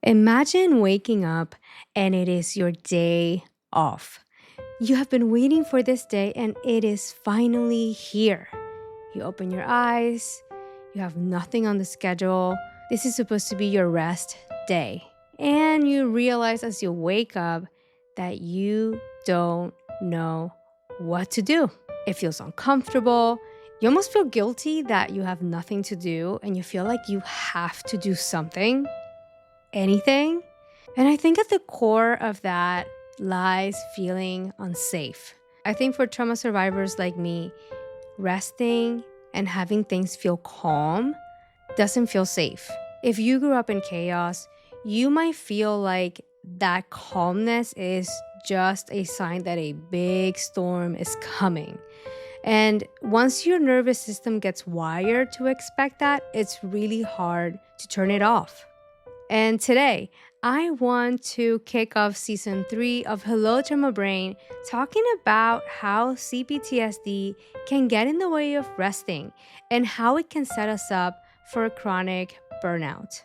Imagine waking up and it is your day off. You have been waiting for this day and it is finally here. You open your eyes, you have nothing on the schedule. This is supposed to be your rest day. And you realize as you wake up that you don't know what to do. It feels uncomfortable. You almost feel guilty that you have nothing to do and you feel like you have to do something. Anything. And I think at the core of that lies feeling unsafe. I think for trauma survivors like me, resting and having things feel calm doesn't feel safe. If you grew up in chaos, you might feel like that calmness is just a sign that a big storm is coming. And once your nervous system gets wired to expect that, it's really hard to turn it off. And today, I want to kick off season 3 of Hellotraumabrain, talking about how C-PTSD can get in the way of resting and how it can set us up for chronic burnout.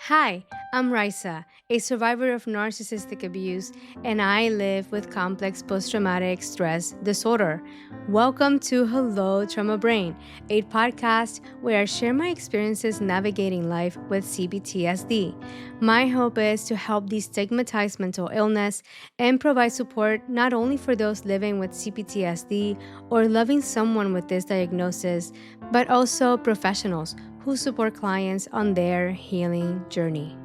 Hi, I'm Raysa, a survivor of narcissistic abuse, and I live with complex post-traumatic stress disorder. Welcome to Hello Trauma Brain, a podcast where I share my experiences navigating life with C-PTSD. My hope is to help destigmatize mental illness and provide support not only for those living with C-PTSD or loving someone with this diagnosis, but also professionals who support clients on their healing journey.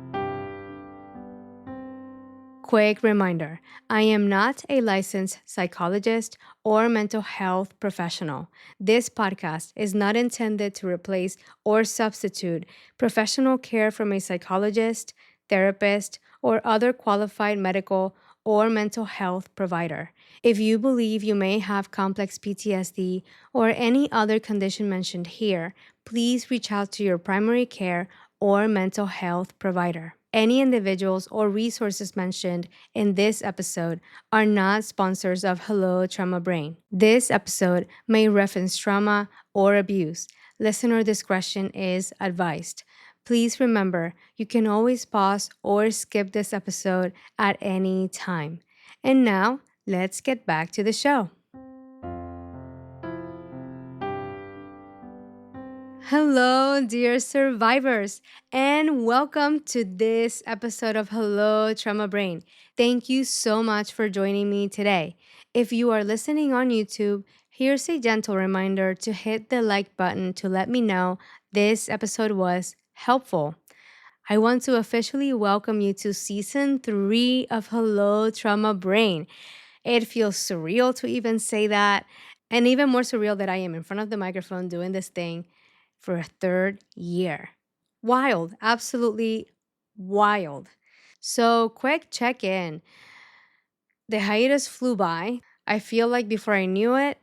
Quick reminder, I am not a licensed psychologist or mental health professional. This podcast is not intended to replace or substitute professional care from a psychologist, therapist, or other qualified medical or mental health provider. If you believe you may have complex PTSD or any other condition mentioned here, please reach out to your primary care or mental health provider. Any individuals or resources mentioned in this episode are not sponsors of Hello Trauma Brain. This episode may reference trauma or abuse. Listener discretion is advised. Please remember, you can always pause or skip this episode at any time. And now, let's get back to the show. Hello, dear survivors, and welcome to this episode of Hello Trauma Brain. Thank you so much for joining me today. If you are listening on YouTube, here's a gentle reminder to hit the like button to let me know this episode was helpful. I want to officially welcome you to season 3 of Hello Trauma Brain. It feels surreal to even say that, and even more surreal that I am in front of the microphone doing this thing for a third year. Wild, absolutely wild. So, quick check in. The hiatus flew by. I feel like before I knew it,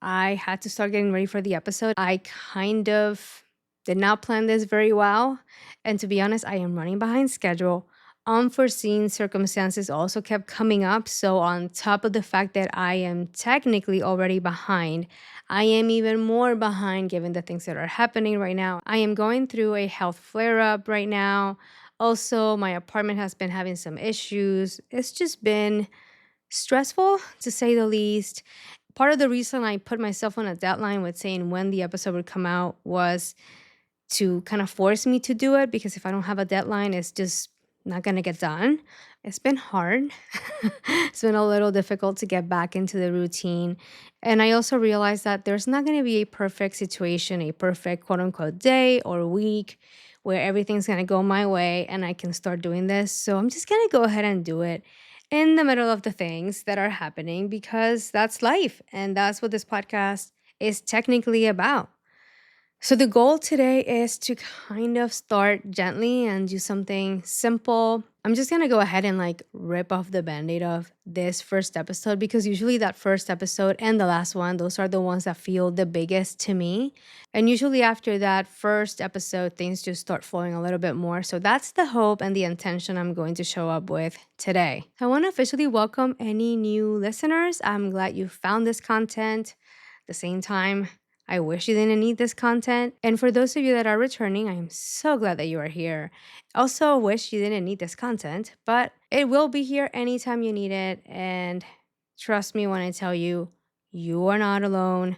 I had to start getting ready for the episode. I kind of did not plan this very well. And to be honest, I am running behind schedule. Unforeseen circumstances also kept coming up. So, on top of the fact that I am technically already behind, I am even more behind given the things that are happening right now. I am going through a health flare up right now. Also, my apartment has been having some issues. It's just been stressful, to say the least. Part of the reason I put myself on a deadline with saying when the episode would come out was to kind of force me to do it, because if I don't have a deadline, it's just not going to get done. It's been hard. It's been a little difficult to get back into the routine. And I also realized that there's not going to be a perfect situation, a perfect quote unquote day or week where everything's going to go my way and I can start doing this. So I'm just going to go ahead and do it in the middle of the things that are happening, because that's life. And that's what this podcast is technically about. So the goal today is to kind of start gently and do something simple. I'm just going to go ahead and rip off the Band-Aid of this first episode, because usually that first episode and the last one, those are the ones that feel the biggest to me. And usually after that first episode, things just start flowing a little bit more. So that's the hope and the intention I'm going to show up with today. I want to officially welcome any new listeners. I'm glad you found this content. At the same time, I wish you didn't need this content. And for those of you that are returning, I am so glad that you are here. Also, wish you didn't need this content, but it will be here anytime you need it. And trust me when I tell you, you are not alone.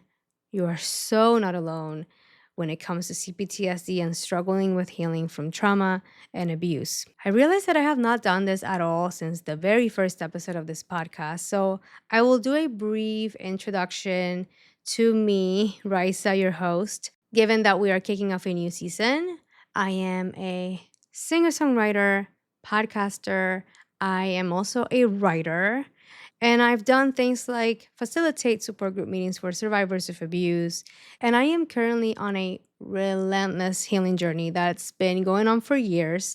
You are so not alone when it comes to CPTSD and struggling with healing from trauma and abuse. I realize that I have not done this at all since the very first episode of this podcast. So I will do a brief introduction to me, Raysa, your host. Given that we are kicking off a new season, I am a singer songwriter, podcaster. I am also a writer. And I've done things like facilitate support group meetings for survivors of abuse. And I am currently on a relentless healing journey that's been going on for years.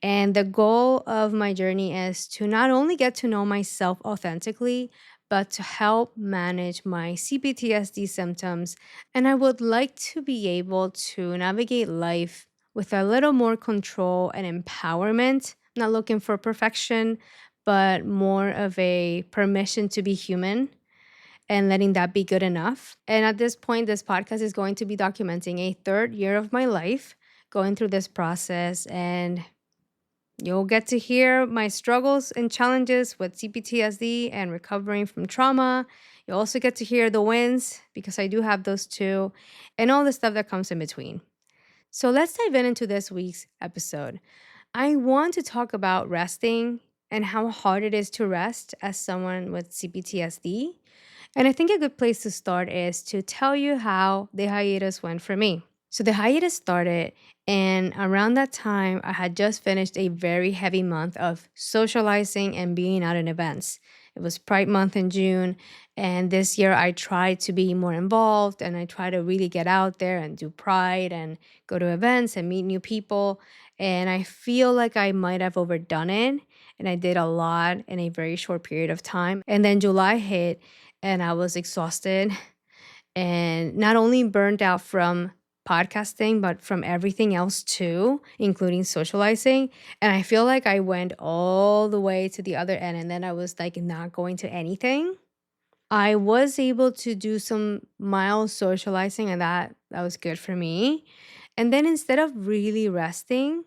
And the goal of my journey is to not only get to know myself authentically, but to help manage my CPTSD symptoms. And I would like to be able to navigate life with a little more control and empowerment, not looking for perfection, but more of a permission to be human and letting that be good enough. And at this point, this podcast is going to be documenting a third year of my life going through this process. And you'll get to hear my struggles and challenges with CPTSD and recovering from trauma. You'll also get to hear the wins, because I do have those too, and all the stuff that comes in between. So let's dive into this week's episode. I want to talk about resting and how hard it is to rest as someone with CPTSD. And I think a good place to start is to tell you how the hiatus went for me. So the hiatus started, and around that time, I had just finished a very heavy month of socializing and being out in events. It was Pride Month in June, and this year I tried to be more involved and I tried to really get out there and do Pride and go to events and meet new people. And I feel like I might have overdone it, and I did a lot in a very short period of time. And then July hit, and I was exhausted and not only burned out from podcasting, but from everything else too, including socializing. And I feel like I went all the way to the other end, and then I was like not going to anything. I was able to do some mild socializing, and that was good for me. And then instead of really resting,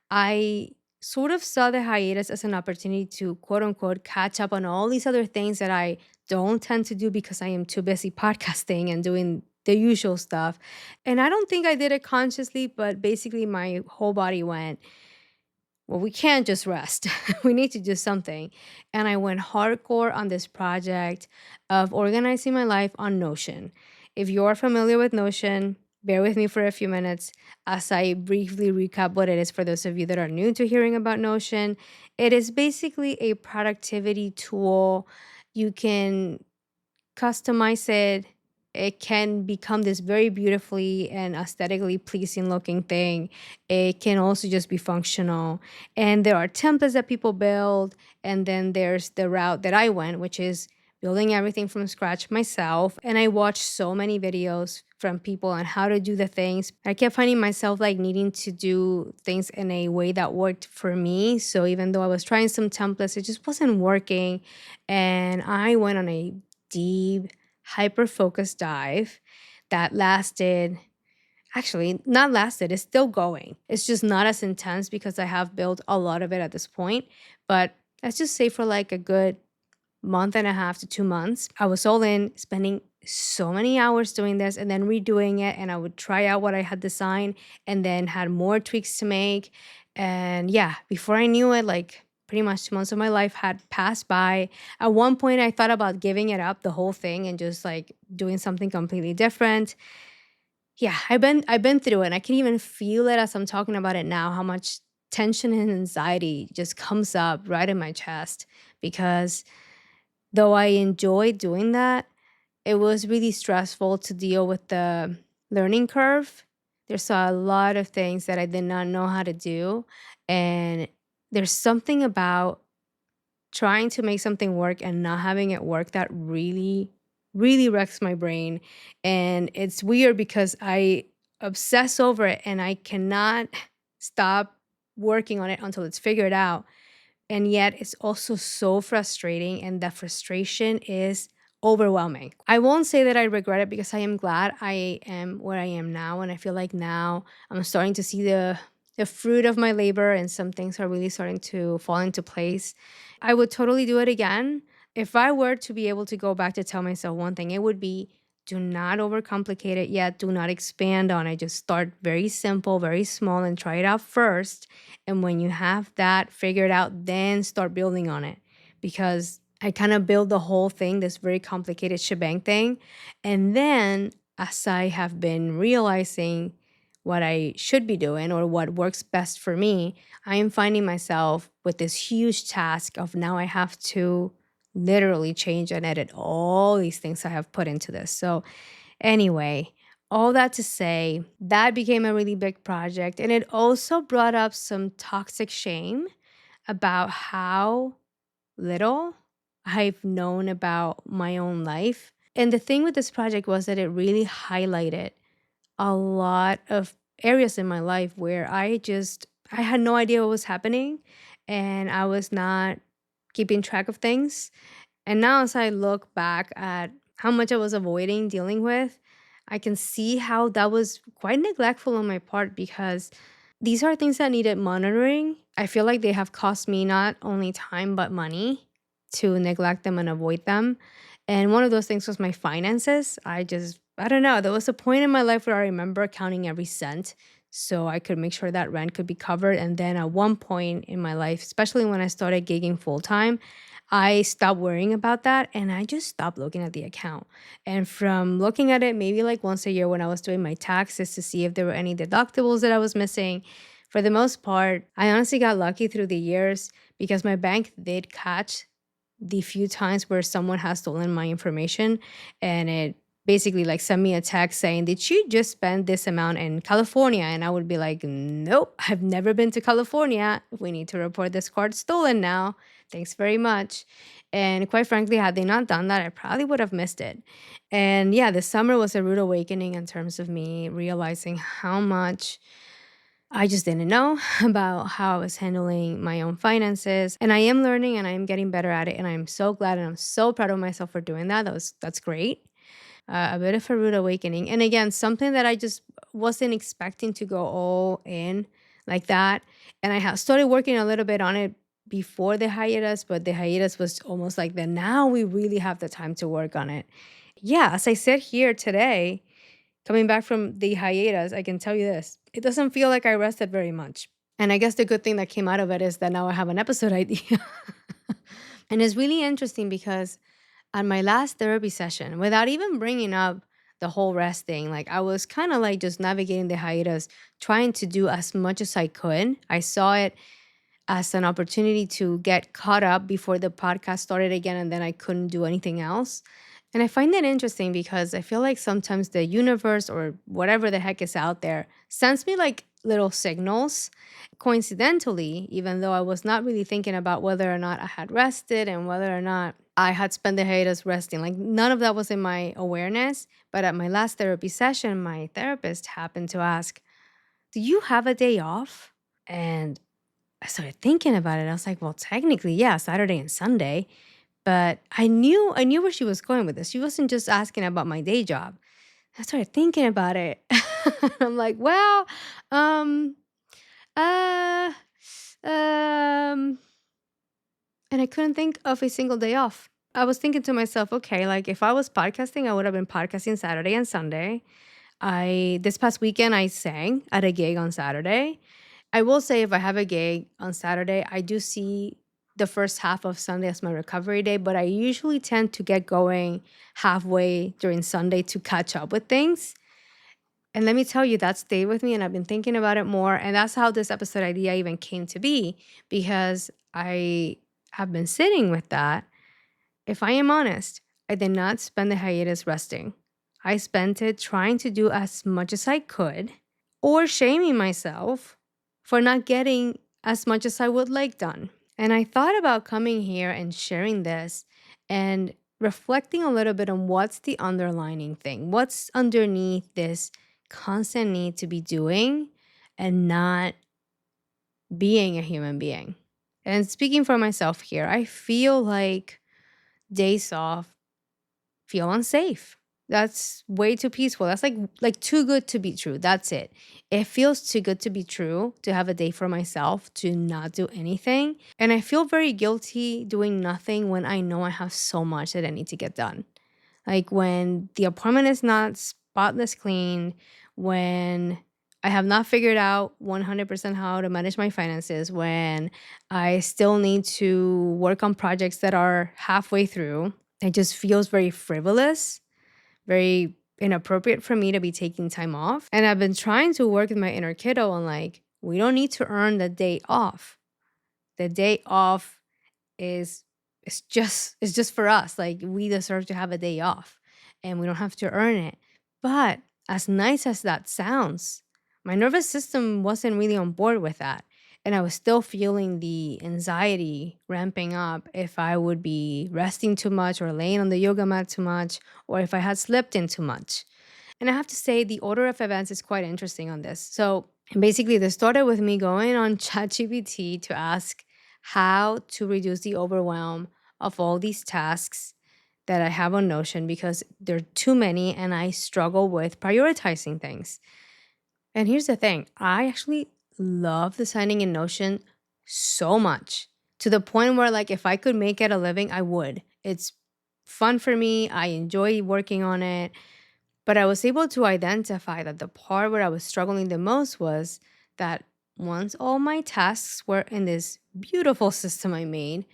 I sort of saw the hiatus as an opportunity to quote unquote catch up on all these other things that I don't tend to do because I am too busy podcasting and doing the usual stuff. And I don't think I did it consciously, but basically my whole body went, well, we can't just rest. We need to do something. And I went hardcore on this project of organizing my life on Notion. If you're familiar with Notion, bear with me for a few minutes as I briefly recap what it is for those of you that are new to hearing about Notion. It is basically a productivity tool. You can customize it. It can become this very beautifully and aesthetically pleasing looking thing. It can also just be functional. And there are templates that people build. And then there's the route that I went, which is building everything from scratch myself. And I watched so many videos from people on how to do the things. I kept finding myself like needing to do things in a way that worked for me. So even though I was trying some templates, it just wasn't working. And I went on a deep, hyper focused dive that lasted, actually, not lasted, it's still going. It's just not as intense because I have built a lot of it at this point. But let's just say for like a good month and a half to 2 months, I was all in, spending so many hours doing this and then redoing it. And I would try out what I had designed and then had more tweaks to make. And yeah, before I knew it, like pretty much 2 months of my life had passed by. At one point, I thought about giving it up, the whole thing, and just like doing something completely different. Yeah, I've been through it, and I can even feel it as I'm talking about it now, how much tension and anxiety just comes up right in my chest. Because though I enjoyed doing that, it was really stressful to deal with the learning curve. There's a lot of things that I did not know how to do. And there's something about trying to make something work and not having it work that really, really wrecks my brain. And it's weird because I obsess over it and I cannot stop working on it until it's figured out. And yet it's also so frustrating. And that frustration is overwhelming. I won't say that I regret it because I am glad I am where I am now. And I feel like now I'm starting to see the fruit of my labor and some things are really starting to fall into place. I would totally do it again. If I were to be able to go back to tell myself one thing, it would be do not overcomplicate it yet. Do not expand on it. Just start very simple, very small, and try it out first. And when you have that figured out, then start building on it. Because I kind of build the whole thing, this very complicated shebang thing. And then as I have been realizing what I should be doing or what works best for me, I am finding myself with this huge task of now I have to literally change and edit all these things I have put into this. So, anyway, all that to say, that became a really big project. And it also brought up some toxic shame about how little I've known about my own life. And the thing with this project was that it really highlighted a lot of areas in my life where I had no idea what was happening and I was not keeping track of things. And now as I look back at how much I was avoiding dealing with, I can see how that was quite neglectful on my part because these are things that needed monitoring. I feel like they have cost me not only time but money to neglect them and avoid them. And one of those things was my finances. I don't know. There was a point in my life where I remember counting every cent so I could make sure that rent could be covered. And then at one point in my life, especially when I started gigging full time, I stopped worrying about that and I just stopped looking at the account. And from looking at it maybe like once a year when I was doing my taxes to see if there were any deductibles that I was missing, for the most part, I honestly got lucky through the years because my bank did catch the few times where someone has stolen my information and it basically like sent me a text saying, "Did you just spend this amount in California?" And I would be like, "Nope, I've never been to California. We need to report this card stolen now. Thanks very much." And quite frankly, had they not done that, I probably would have missed it. And yeah, this summer was a rude awakening in terms of me realizing how much I just didn't know about how I was handling my own finances. And I am learning and I am getting better at it. And I'm so glad and I'm so proud of myself for doing that. That's great. A bit of a rude awakening. And again, something that I just wasn't expecting to go all in like that. And I have started working a little bit on it before the hiatus, but the hiatus was almost like the now we really have the time to work on it. Yeah, as I sit here today, coming back from the hiatus, I can tell you this. It doesn't feel like I rested very much. And I guess the good thing that came out of it is that now I have an episode idea. And it's really interesting because at my last therapy session, without even bringing up the whole rest thing, like I was kind of like just navigating the hiatus, trying to do as much as I could. I saw it as an opportunity to get caught up before the podcast started again, and then I couldn't do anything else. And I find that interesting because I feel like sometimes the universe or whatever the heck is out there sends me like little signals. Coincidentally, even though I was not really thinking about whether or not I had rested and whether or not I had spent the hiatus resting, like none of that was in my awareness. But at my last therapy session, my therapist happened to ask, "Do you have a day off?" And I started thinking about it. I was like, well, technically, yeah, Saturday and Sunday. But I knew where she was going with this. She wasn't just asking about my day job. I started thinking about it. I'm like, well, um, uh, um, and I couldn't think of a single day off. I was thinking to myself, okay, like if I was podcasting, I would have been podcasting Saturday and Sunday. I this past weekend I sang at a gig on Saturday. I will say if I have a gig on Saturday, I do see the first half of Sunday as my recovery day, but I usually tend to get going halfway during Sunday to catch up with things. And let me tell you, that stayed with me and I've been thinking about it more. And that's how this episode idea even came to be because I have been sitting with that. If I am honest, I did not spend the hiatus resting. I spent it trying to do as much as I could or shaming myself for not getting as much as I would like done. And I thought about coming here and sharing this and reflecting a little bit on what's the underlining thing, what's underneath this constant need to be doing and not being a human being. And speaking for myself here, I feel like days off feel unsafe. That's way too peaceful. That's like too good to be true. That's it. It feels too good to be true to have a day for myself, to not do anything. And I feel very guilty doing nothing when I know I have so much that I need to get done. Like when the apartment is not spotless clean, when I have not figured out 100% how to manage my finances, when I still need to work on projects that are halfway through, it just feels very frivolous, very inappropriate for me to be taking time off. And I've been trying to work with my inner kiddo on like, we don't need to earn the day off. The day off is it's just for us. Like we deserve to have a day off and we don't have to earn it. But as nice as that sounds, my nervous system wasn't really on board with that. And I was still feeling the anxiety ramping up if I would be resting too much or laying on the yoga mat too much or if I had slept in too much. And I have to say, the order of events is quite interesting on this. So basically, this started with me going on ChatGPT to ask how to reduce the overwhelm of all these tasks that I have on Notion because there are too many and I struggle with prioritizing things. And here's the thing, I actually love designing in Notion so much to the point where, like, if I could make it a living, I would. It's fun for me, I enjoy working on it. But I was able to identify that the part where I was struggling the most was that once all my tasks were in this beautiful system I made,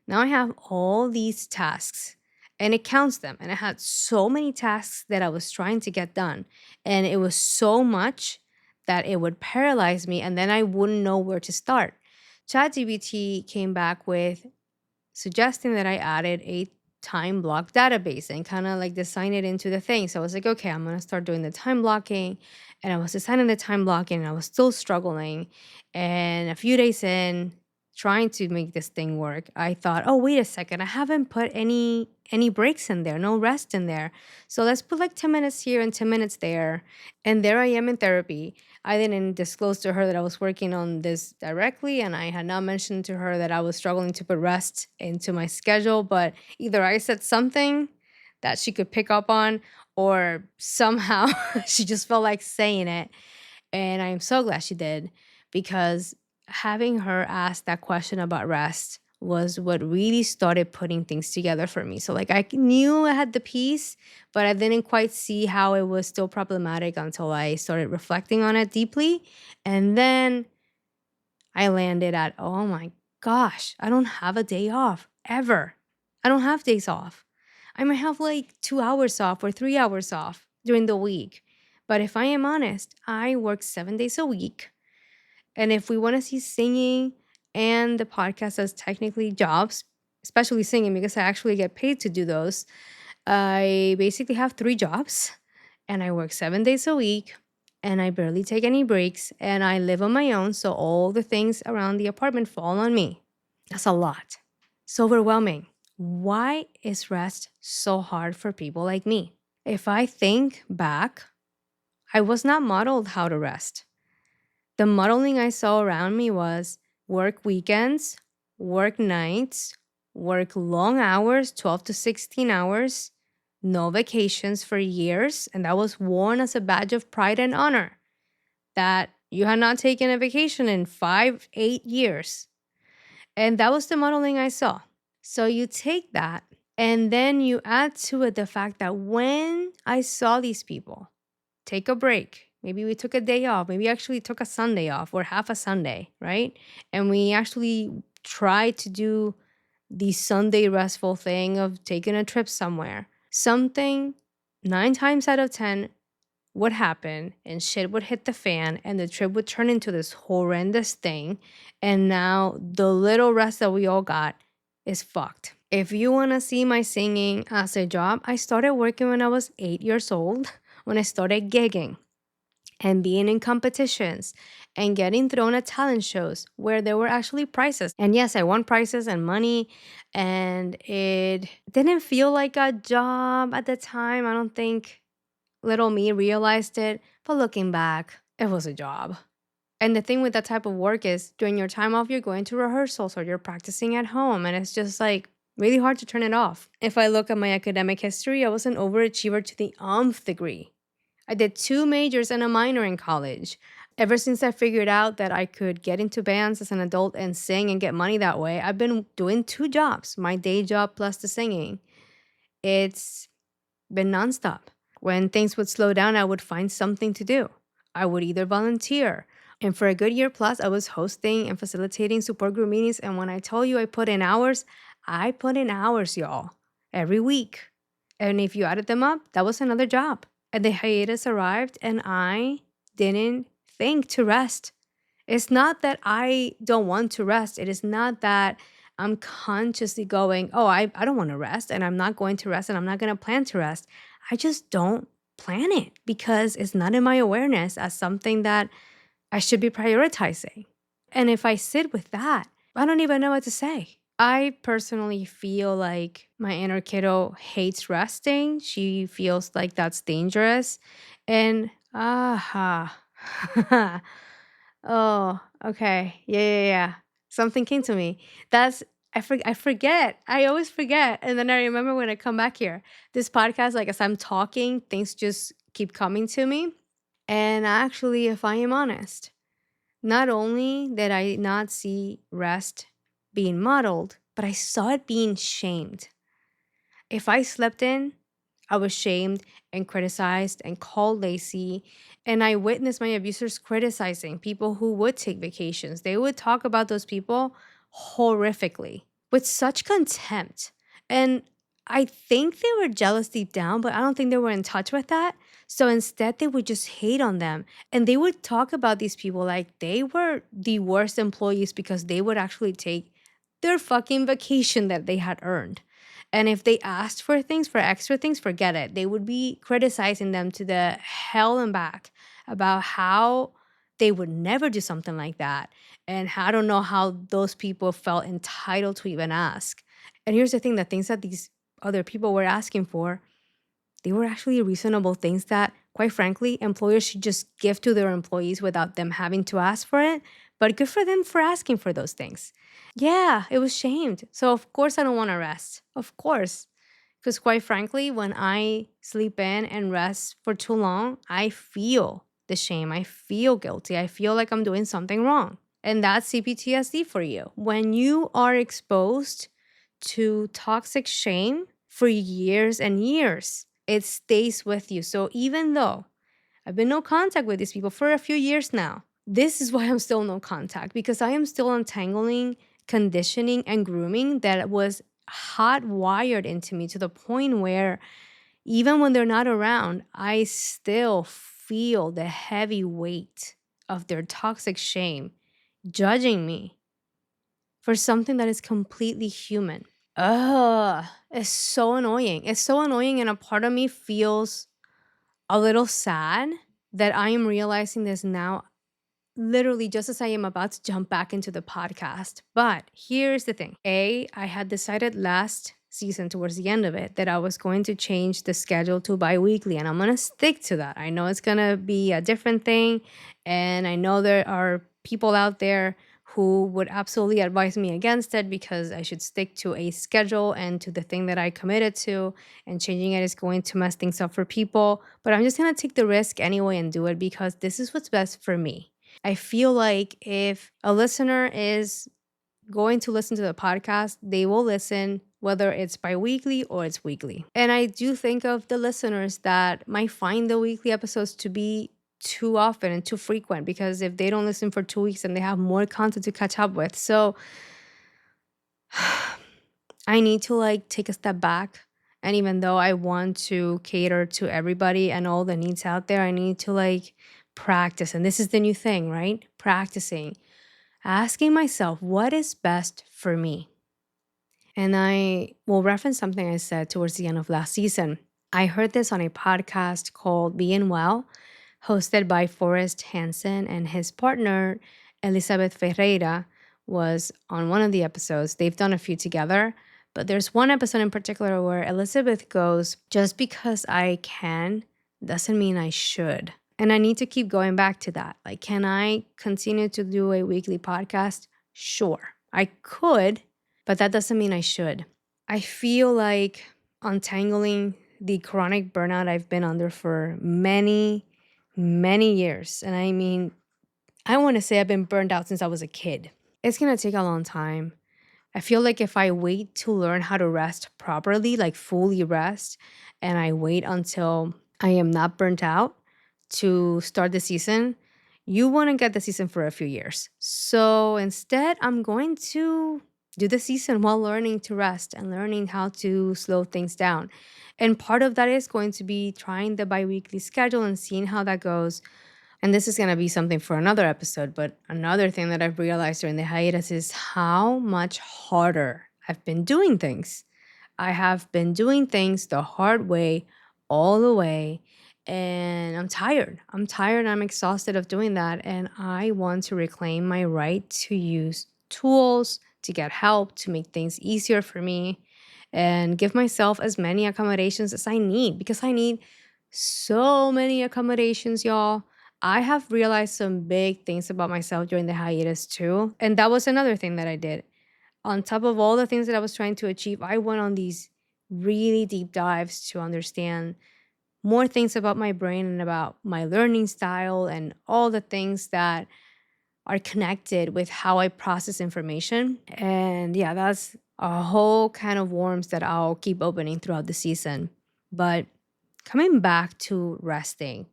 now I have all these tasks and it counts them. And I had so many tasks that I was trying to get done. And it was so much that it would paralyze me and then I wouldn't know where to start. ChatGPT came back with suggesting that I added a time block database and kind of like design it into the thing. So I was like, okay, I'm going to start doing the time blocking. And I was designing the time blocking and I was still struggling. And a few days in, trying to make this thing work, I thought, oh, wait a second, I haven't put any breaks in there, no rest in there. So let's put like 10 minutes here and 10 minutes there. And there I am in therapy. I didn't disclose to her that I was working on this directly, and I had not mentioned to her that I was struggling to put rest into my schedule. But either I said something that she could pick up on, or somehow she just felt like saying it. And I'm so glad she did because having her ask that question about rest was what really started putting things together for me. So, like, I knew I had the piece, but I didn't quite see how it was still problematic until I started reflecting on it deeply. And then I landed at, oh my gosh, I don't have a day off ever. I don't have days off. I might have like 2 hours off or 3 hours off during the week. But if I am honest, I work 7 days a week. And if we want to see singing and the podcast as technically jobs, especially singing, because I actually get paid to do those, I basically have 3 jobs and I work 7 days a week and I barely take any breaks and I live on my own. So all the things around the apartment fall on me. That's a lot. It's overwhelming. Why is rest so hard for people like me? If I think back, I was not modeled how to rest. The modeling I saw around me was work weekends, work nights, work long hours, 12 to 16 hours, no vacations for years. And that was worn as a badge of pride and honor that you had not taken a vacation in 5, 8 years. And that was the modeling I saw. So you take that and then you add to it the fact that when I saw these people take a break, maybe we took a day off, maybe actually took a Sunday off or half a Sunday, right? And we actually tried to do the Sunday restful thing of taking a trip somewhere. Something 9 times out of 10 would happen and shit would hit the fan and the trip would turn into this horrendous thing. And now the little rest that we all got is fucked. If you want to see my singing as a job, I started working when I was 8 years old, when I started gigging and being in competitions and getting thrown at talent shows where there were actually prizes. And yes, I won prizes and money, and it didn't feel like a job at the time. I don't think little me realized it, but looking back, it was a job. And the thing with that type of work is during your time off, you're going to rehearsals or you're practicing at home. And it's just like, Really hard to turn it off. If I look at my academic history, I was an overachiever to the nth degree. I did 2 majors and a minor in college. Ever since I figured out that I could get into bands as an adult and sing and get money that way, I've been doing 2 jobs, my day job plus the singing. It's been nonstop. When things would slow down, I would find something to do. I would either volunteer. And for a good year plus, I was hosting and facilitating support group meetings. And when I tell you I put in hours, y'all, every week. And if you added them up, that was another job. And the hiatus arrived, and I didn't think to rest. It's not that I don't want to rest. It is not that I'm consciously going, oh, I don't want to rest, and I'm not going to rest, and I'm not going to plan to rest. I just don't plan it because it's not in my awareness as something that I should be prioritizing. And if I sit with that, I don't even know what to say. I personally feel like my inner kiddo hates resting. She feels like that's dangerous. And oh, okay. Yeah. Something came to me. That's I forget. I always forget. And then I remember when I come back here. This podcast, like as I'm talking, things just keep coming to me. And actually, if I am honest, not only did I not see rest being modeled, but I saw it being shamed. If I slept in, I was shamed and criticized and called lazy. And I witnessed my abusers criticizing people who would take vacations. They would talk about those people horrifically with such contempt. And I think they were jealous deep down, but I don't think they were in touch with that. So instead, they would just hate on them. And they would talk about these people like they were the worst employees because they would actually take their fucking vacation that they had earned. And if they asked for things, for extra things, forget it. They would be criticizing them to the hell and back about how they would never do something like that. And I don't know how those people felt entitled to even ask. And here's the thing, the things that these other people were asking for, they were actually reasonable things that, quite frankly, employers should just give to their employees without them having to ask for it. But good for them for asking for those things. Yeah, it was shamed. So, of course, I don't want to rest. Of course. Because, quite frankly, when I sleep in and rest for too long, I feel the shame. I feel guilty. I feel like I'm doing something wrong. And that's C-PTSD for you. When you are exposed to toxic shame for years and years, it stays with you. So even though I've been no contact with these people for a few years now, this is why I'm still no contact, because I am still untangling conditioning and grooming that was hot wired into me to the point where even when they're not around, I still feel the heavy weight of their toxic shame judging me for something that is completely human. Ugh, it's so annoying. It's so annoying, and a part of me feels a little sad that I am realizing this now, literally just as I am about to jump back into the podcast. But here's the thing. I had decided last season, towards the end of it, that I was going to change the schedule to bi-weekly, and I'm going to stick to that. I know it's going to be a different thing, and I know there are people out there who would absolutely advise me against it because I should stick to a schedule and to the thing that I committed to, and changing it is going to mess things up for people. But I'm just going to take the risk anyway and do it because this is what's best for me. I feel like if a listener is going to listen to the podcast, they will listen whether it's bi-weekly or it's weekly. And I do think of the listeners that might find the weekly episodes to be too often and too frequent, because if they don't listen for 2 weeks, then they have more content to catch up with. So I need to take a step back. And even though I want to cater to everybody and all the needs out there, I need to practice. And this is the new thing, right? Practicing, asking myself, what is best for me? And I will reference something I said towards the end of last season. I heard this on a podcast called Being Well, hosted by Forrest Hansen, and his partner, Elizabeth Ferreira, was on one of the episodes. They've done a few together, but there's one episode in particular where Elizabeth goes, just because I can doesn't mean I should. And I need to keep going back to that. Can I continue to do a weekly podcast? Sure, I could, but that doesn't mean I should. I feel like untangling the chronic burnout I've been under for many, many years. And I mean, I want to say I've been burned out since I was a kid. It's going to take a long time. I feel like if I wait to learn how to rest properly, like fully rest, and I wait until I am not burnt out to start the season, you want to get the season for a few years. So instead, I'm going to do the season while learning to rest and learning how to slow things down. And part of that is going to be trying the biweekly schedule and seeing how that goes. And this is going to be something for another episode, but another thing that I've realized during the hiatus is how much harder I've been doing things. I have been doing things the hard way all the way, and I'm tired. I'm tired. I'm exhausted of doing that. And I want to reclaim my right to use tools, to get help, to make things easier for me, and give myself as many accommodations as I need because I need so many accommodations, y'all. I have realized some big things about myself during the hiatus too. And that was another thing that I did. On top of all the things that I was trying to achieve, I went on these really deep dives to understand more things about my brain and about my learning style and all the things that are connected with how I process information. And yeah, that's a whole can of worms that I'll keep opening throughout the season. But coming back to resting,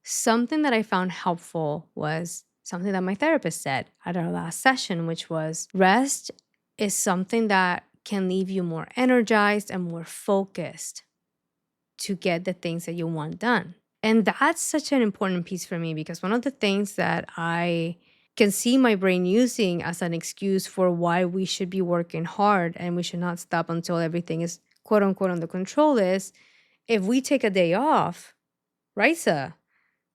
something that I found helpful was something that my therapist said at our last session, which was rest is something that can leave you more energized and more focused to get the things that you want done. And that's such an important piece for me because one of the things that I can see my brain using as an excuse for why we should be working hard and we should not stop until everything is quote unquote under control is if we take a day off, Raysa,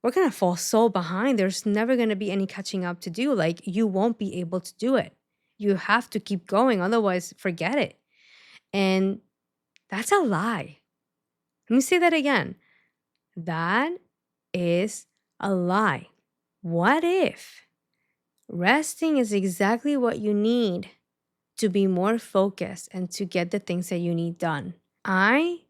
we're going to fall so behind. There's never going to be any catching up to do. Like, you won't be able to do it. You have to keep going. Otherwise, forget it. And that's a lie. Let me say that again. That is a lie. What if resting is exactly what you need to be more focused and to get the things that you need done? I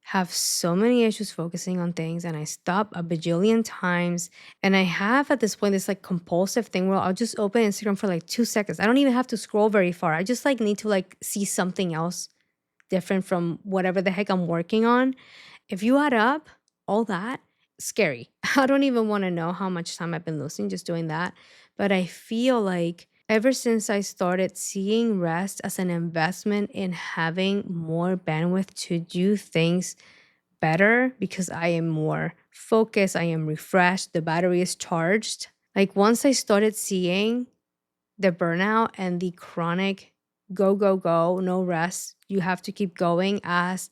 have so many issues focusing on things and I stop a bajillion times. And I have at this point this like compulsive thing where I'll just open Instagram for like 2 seconds. I don't even have to scroll very far. I just like need to like see something else different from whatever the heck I'm working on. If you add up all that, scary. I don't even want to know how much time I've been losing just doing that. But I feel like ever since I started seeing rest as an investment in having more bandwidth to do things better because I am more focused, I am refreshed, the battery is charged. Like once I started seeing the burnout and the chronic go, go, go, no rest, you have to keep going as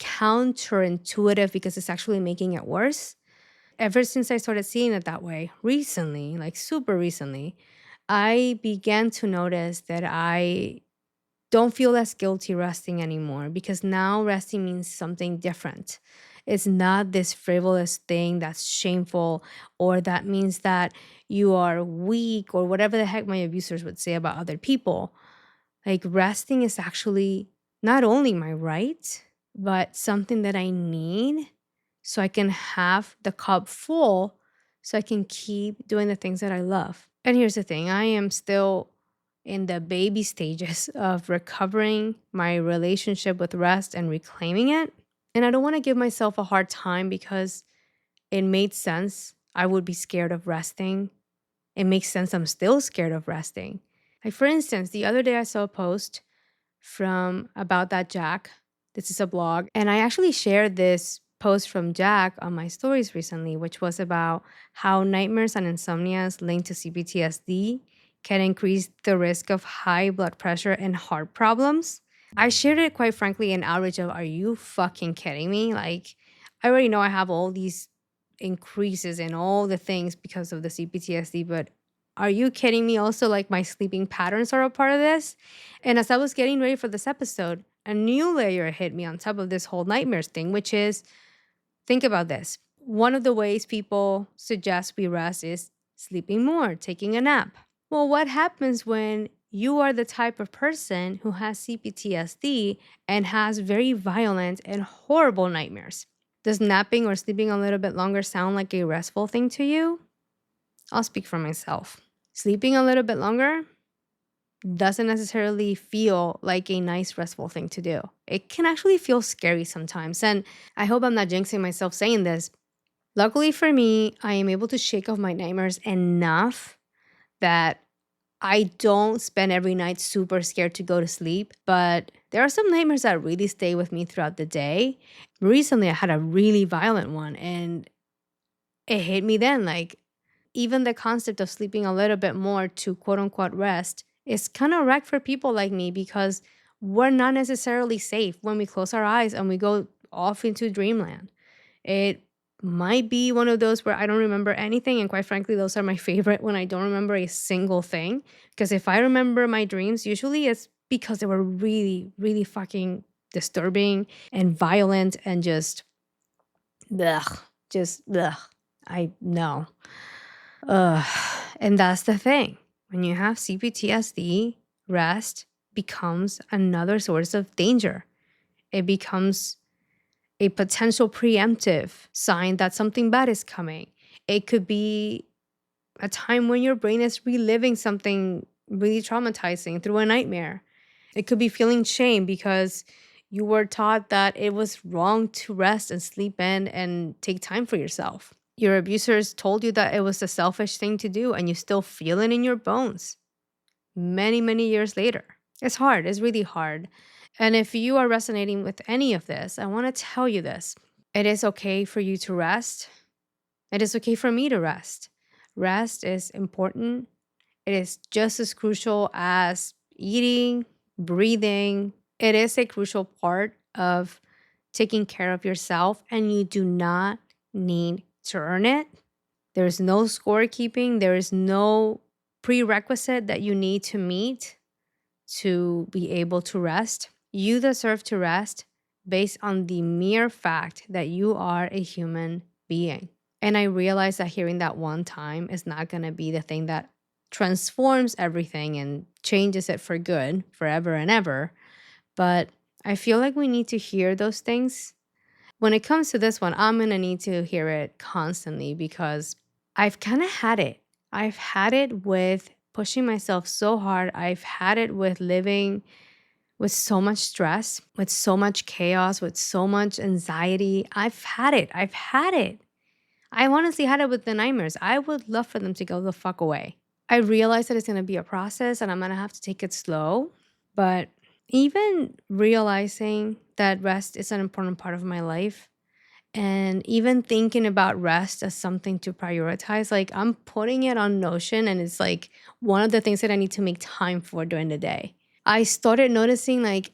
counterintuitive because it's actually making it worse. Ever since I started seeing it that way recently, like super recently, I began to notice that I don't feel as guilty resting anymore because now resting means something different. It's not this frivolous thing that's shameful or that means that you are weak or whatever the heck my abusers would say about other people. Like resting is actually not only my right, but something that I need so I can have the cup full so I can keep doing the things that I love. And here's the thing, I am still in the baby stages of recovering my relationship with rest and reclaiming it. And I don't want to give myself a hard time because it made sense. I would be scared of resting. It makes sense. I'm still scared of resting. Like, for instance, the other day I saw a post from About That Jack. This is a blog. And I actually shared this post from Jack on my stories recently, which was about how nightmares and insomnias linked to C-PTSD can increase the risk of high blood pressure and heart problems. I shared it quite frankly in outrage of, are you fucking kidding me? Like, I already know I have all these increases in all the things because of the C-PTSD, but are you kidding me? Also, like my sleeping patterns are a part of this. And as I was getting ready for this episode, a new layer hit me on top of this whole nightmares thing, which is, think about this. One of the ways people suggest we rest is sleeping more, taking a nap. Well, what happens when you are the type of person who has CPTSD and has very violent and horrible nightmares. Does napping or sleeping a little bit longer sound like a restful thing to you? I'll speak for myself. Sleeping a little bit longer doesn't necessarily feel like a nice, restful thing to do. It can actually feel scary sometimes. And I hope I'm not jinxing myself saying this. Luckily for me, I am able to shake off my nightmares enough that I don't spend every night super scared to go to sleep. But there are some nightmares that really stay with me throughout the day. Recently, I had a really violent one and it hit me then. Like, even the concept of sleeping a little bit more to quote unquote rest is kind of wrecked for people like me because we're not necessarily safe when we close our eyes and we go off into dreamland. It might be one of those where I don't remember anything. And quite frankly, those are my favorite when I don't remember a single thing. Because if I remember my dreams, usually it's because they were really, really fucking disturbing and violent and just, ugh, just, ugh. I know. Ugh. And that's the thing. When you have CPTSD, rest becomes another source of danger. It becomes a potential preemptive sign that something bad is coming. It could be a time when your brain is reliving something really traumatizing through a nightmare. It could be feeling shame because you were taught that it was wrong to rest and sleep in and take time for yourself. Your abusers told you that it was a selfish thing to do, and you still feel it in your bones many, many years later. It's hard. It's really hard. And if you are resonating with any of this, I want to tell you this. It is okay for you to rest. It is okay for me to rest. Rest is important. It is just as crucial as eating, breathing. It is a crucial part of taking care of yourself, and you do not need to earn it. There is no scorekeeping. There is no prerequisite that you need to meet to be able to rest. You deserve to rest based on the mere fact that you are a human being. And I realize that hearing that one time is not going to be the thing that transforms everything and changes it for good forever and ever. But I feel like we need to hear those things. When it comes to this one, I'm going to need to hear it constantly because I've kind of had it. I've had it with pushing myself so hard. I've had it with living with so much stress, with so much chaos, with so much anxiety. I've had it. I've had it. I honestly had it with the nightmares. I would love for them to go the fuck away. I realize that it's going to be a process and I'm going to have to take it slow. But even realizing that rest is an important part of my life and even thinking about rest as something to prioritize, like I'm putting it on Notion and it's like one of the things that I need to make time for during the day. I started noticing like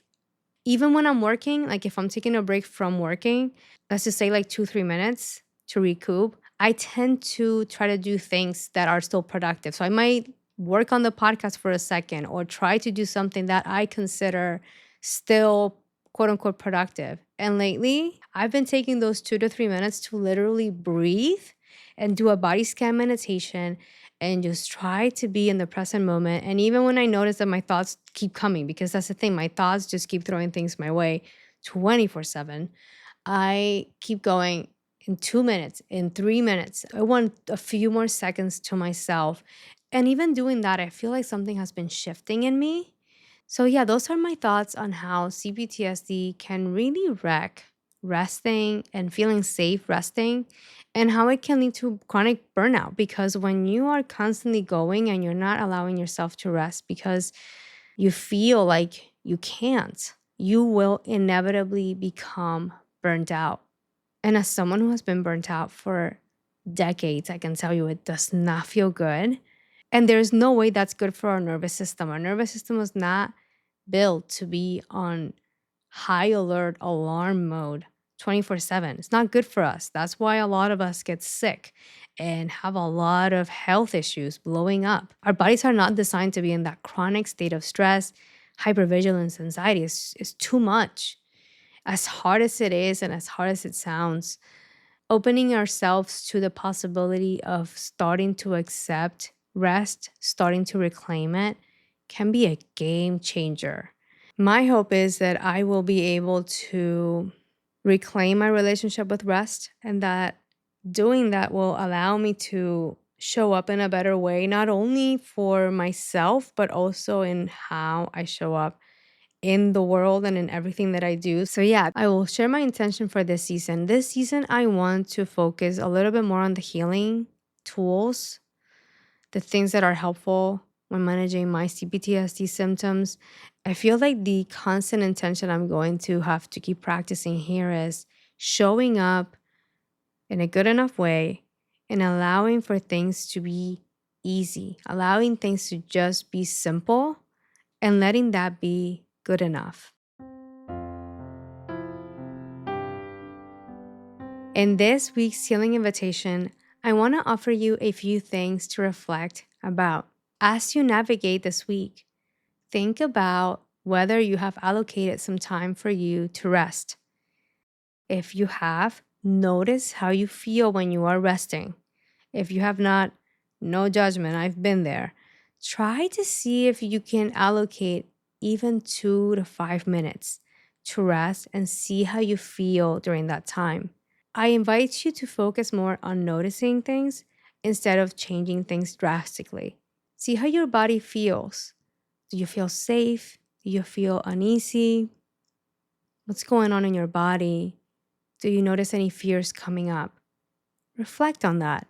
even when I'm working, like if I'm taking a break from working, let's just say like 2-3 minutes to recoup, I tend to try to do things that are still productive. So I might work on the podcast for a second or try to do something that I consider still quote unquote productive. And lately, I've been taking those 2 to 3 minutes to literally breathe and do a body scan meditation and just try to be in the present moment. And even when I notice that my thoughts keep coming, because that's the thing, my thoughts just keep throwing things my way 24/7, I keep going in 2 minutes, in 3 minutes. I want a few more seconds to myself. And even doing that, I feel like something has been shifting in me. So, yeah, those are my thoughts on how CPTSD can really wreck resting and feeling safe resting, and how it can lead to chronic burnout. Because when you are constantly going and you're not allowing yourself to rest because you feel like you can't, you will inevitably become burnt out. And as someone who has been burnt out for decades, I can tell you it does not feel good. And there's no way that's good for our nervous system. Our nervous system was not built to be on high alert alarm mode 24/7. It's not good for us. That's why a lot of us get sick and have a lot of health issues blowing up. Our bodies are not designed to be in that chronic state of stress, hypervigilance, anxiety. It's too much. As hard as it is and as hard as it sounds, opening ourselves to the possibility of starting to accept rest, starting to reclaim it, can be a game changer. My hope is that I will be able to reclaim my relationship with rest, and that doing that will allow me to show up in a better way, not only for myself, but also in how I show up in the world and in everything that I do. So, yeah, I will share my intention for this season. This season, I want to focus a little bit more on the healing tools, the things that are helpful when managing my C-PTSD symptoms. I feel like the constant intention I'm going to have to keep practicing here is showing up in a good enough way and allowing for things to be easy, allowing things to just be simple and letting that be good enough. In this week's healing invitation, I want to offer you a few things to reflect about as you navigate this week. Think about whether you have allocated some time for you to rest. If you have, notice how you feel when you are resting. If you have not, no judgment, I've been there. Try to see if you can allocate even 2 to 5 minutes to rest and see how you feel during that time. I invite you to focus more on noticing things instead of changing things drastically. See how your body feels. Do you feel safe? Do you feel uneasy? What's going on in your body? Do you notice any fears coming up? Reflect on that.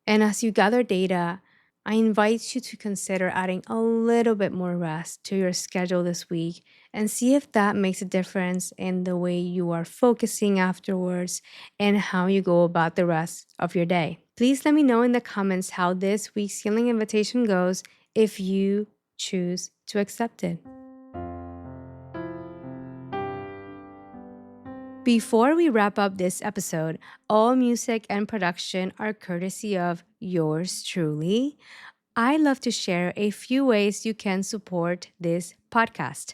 And as you gather data, I invite you to consider adding a little bit more rest to your schedule this week and see if that makes a difference in the way you are focusing afterwards and how you go about the rest of your day. Please let me know in the comments how this week's healing invitation goes if you choose to accept it. Before we wrap up this episode, all music and production are courtesy of yours truly. I love to share a few ways you can support this podcast.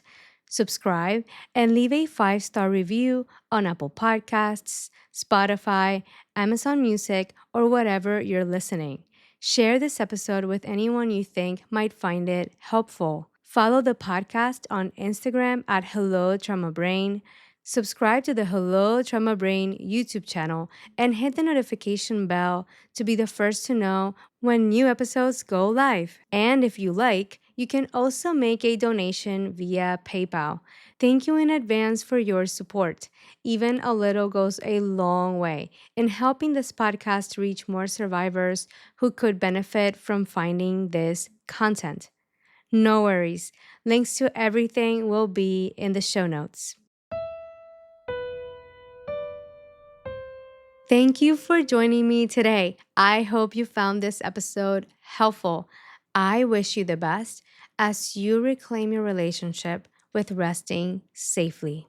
Subscribe and leave a 5-star review on Apple Podcasts, Spotify, Amazon Music, or whatever you're listening. Share this episode with anyone you think might find it helpful. Follow the podcast on Instagram at hellotraumabrain. Subscribe to the Hello Trauma Brain YouTube channel and hit the notification bell to be the first to know when new episodes go live. And if you like, you can also make a donation via PayPal. Thank you in advance for your support. Even a little goes a long way in helping this podcast reach more survivors who could benefit from finding this content. No worries. Links to everything will be in the show notes. Thank you for joining me today. I hope you found this episode helpful. I wish you the best as you reclaim your relationship with resting safely.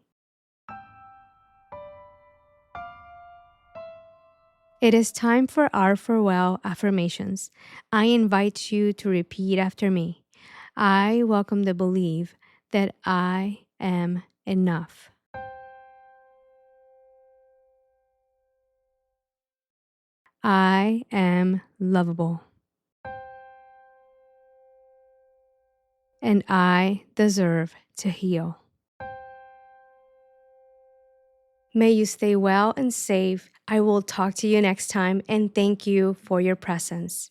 It is time for our farewell affirmations. I invite you to repeat after me. I welcome the belief that I am enough. I am lovable. And I deserve to heal. May you stay well and safe. I will talk to you next time, and thank you for your presence.